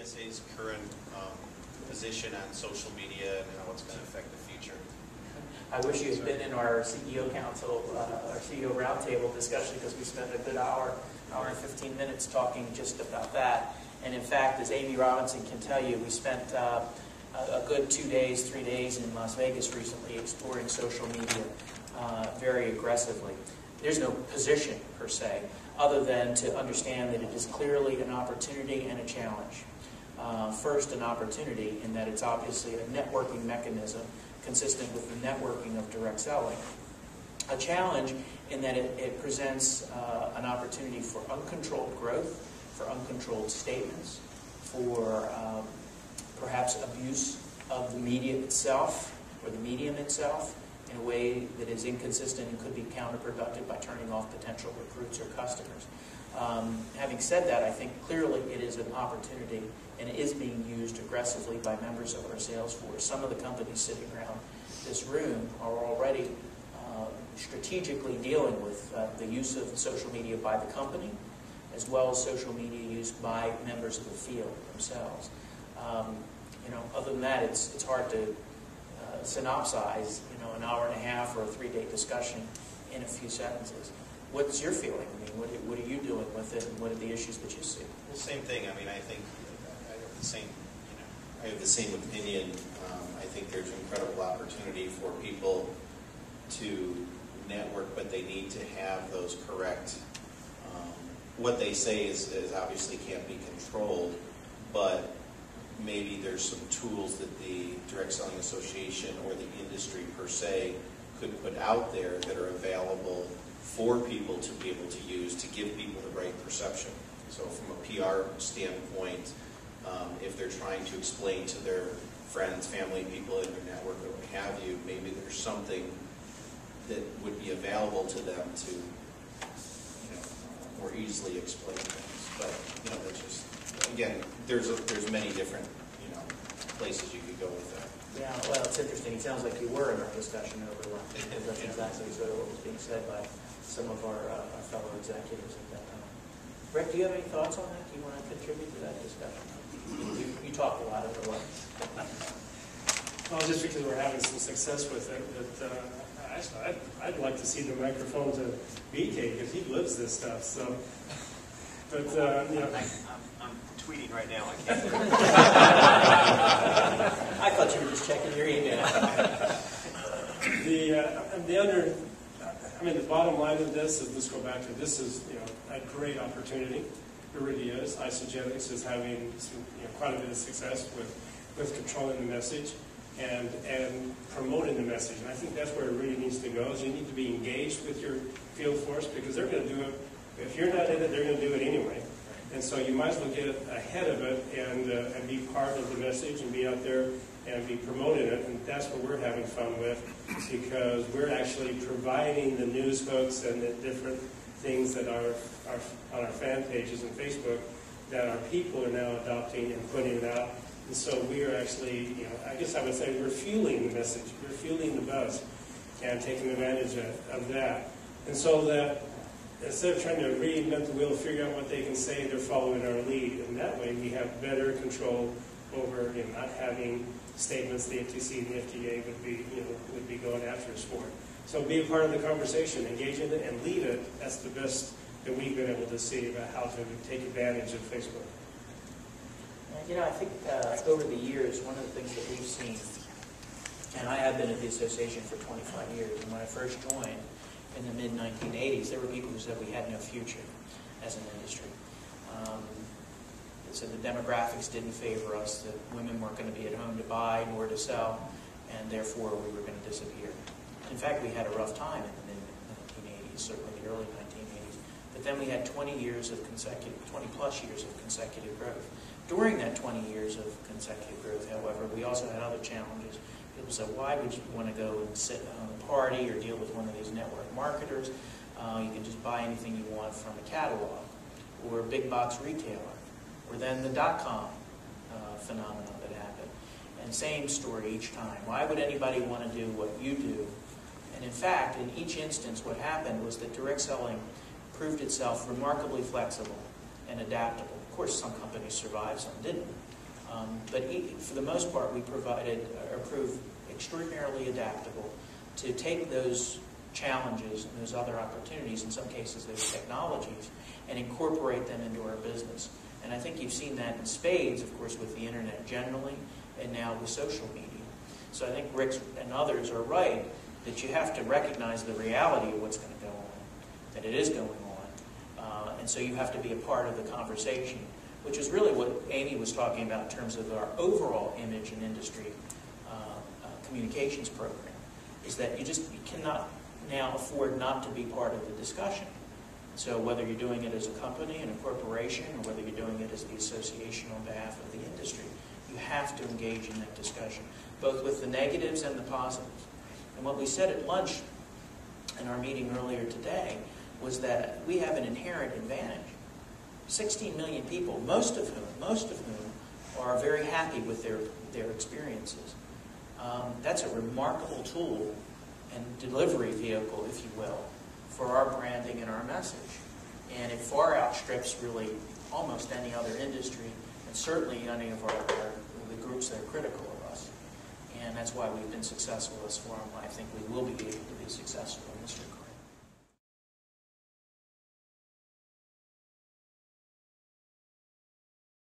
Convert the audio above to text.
TSA's current position on social media and how it's going to affect the future? I wish you had been in our CEO Council, our CEO Roundtable discussion, because we spent a good hour and 15 minutes talking just about that. And in fact, as Amy Robinson can tell you, we spent a good 2 days, 3 days in Las Vegas recently exploring social media very aggressively. There's no position per se, other than to understand that it is clearly an opportunity and a challenge. First, an opportunity in that it's obviously a networking mechanism consistent with the networking of direct selling. A challenge in that it presents an opportunity for uncontrolled growth, for uncontrolled statements, for perhaps abuse of the media itself or the medium itself in a way that is inconsistent and could be counterproductive by turning off potential recruits or customers. Having said that, I think clearly it is an opportunity and it is being used aggressively by members of our sales force. Some of the companies sitting around this room are already strategically dealing with the use of social media by the company, as well as social media used by members of the field themselves. Other than that, it's hard to synopsize, an hour and a half or a 3-day discussion in a few sentences. What's your feeling? I mean, what are you doing with it, and what are the issues that you see? Well, same thing. I mean, I think I have the same opinion. I think there's incredible opportunity for people to network, but they need to have those correct. What they say is obviously can't be controlled, but maybe there's some tools that the Direct Selling Association or the industry per se could put out there that are available for people to be able to use to give people the right perception. So from a PR standpoint, if they're trying to explain to their friends, family, people in their network, or what have you, maybe there's something that would be available to them to more easily explain things. But that's just, again, there's many different places you could go with that. Yeah, well, it's interesting. It sounds like you were in our discussion over lunch, because that's exactly sort of what was being said by some of our fellow executives at that time. Rick, do you have any thoughts on that? Do you want to contribute to that discussion? You talked a lot over lunch. Well, just because we're having some success with it, but I'd like to see the microphone to BK, because he lives this stuff. So, but I'm tweeting right now. I can't. I thought you were just checking your email. The bottom line of this is, let's go back to this is a great opportunity. It really is. Isogenics is having quite a bit of success with controlling the message and promoting the message. And I think that's where it really needs to go. Is you need to be engaged with your field force, because they're going to do it. If you're not in it, they're going to do it anyway. And so you might as well get ahead of it and be part of the message and be out there and be promoting it. And that's what we're having fun with, because we're actually providing the news hooks and the different things that are on our fan pages and Facebook that our people are now adopting and putting out. And so we are actually, I guess I would say we're fueling the message. We're fueling the buzz and taking advantage of that. And so that instead of trying to reinvent the wheel, figure out what they can say, they're following our lead. And that way we have better control over not having statements the FTC and the FDA would be going after us for. So be a part of the conversation, engage in it, and lead it. That's the best that we've been able to see about how to take advantage of Facebook. I think over the years, one of the things that we've seen, and I have been at the association for 25 years, and when I first joined in the mid-1980s, there were people who said we had no future as an industry. They said the demographics didn't favor us, that women weren't going to be at home to buy nor to sell, and therefore we were going to disappear. In fact, we had a rough time in the mid-1980s, certainly the early 1980s. But then we had 20 plus years of consecutive growth. During that 20 years of consecutive growth, however, we also had other challenges. People said, why would you want to go and sit on a party or deal with one of these network marketers? You can just buy anything you want from a catalog or a big box retailer, or then the .com phenomenon that happened. And same story each time. Why would anybody want to do what you do? And in fact, in each instance, what happened was that direct selling proved itself remarkably flexible and adaptable. Of course, some companies survived, some didn't. For the most part, we proved extraordinarily adaptable to take those challenges and those other opportunities, in some cases those technologies, and incorporate them into our business. And I think you've seen that in spades, of course, with the internet generally, and now with social media. So I think Rick and others are right that you have to recognize the reality of what's going to go on, that it is going on. And so you have to be a part of the conversation, which is really what Amy was talking about in terms of our overall image and industry communications program, is that you cannot now afford not to be part of the discussion. So whether you're doing it as a company and a corporation, or whether you're doing it as the association on behalf of the industry, you have to engage in that discussion, both with the negatives and the positives. And what we said at lunch in our meeting earlier today was that we have an inherent advantage. 16 million people, most of whom are very happy with their experiences. That's a remarkable tool and delivery vehicle, if you will, for our branding and our message. And it far outstrips really almost any other industry, and certainly any of the groups that are critical of us. And that's why we've been successful as far, and I think we will be able to be successful in this regard.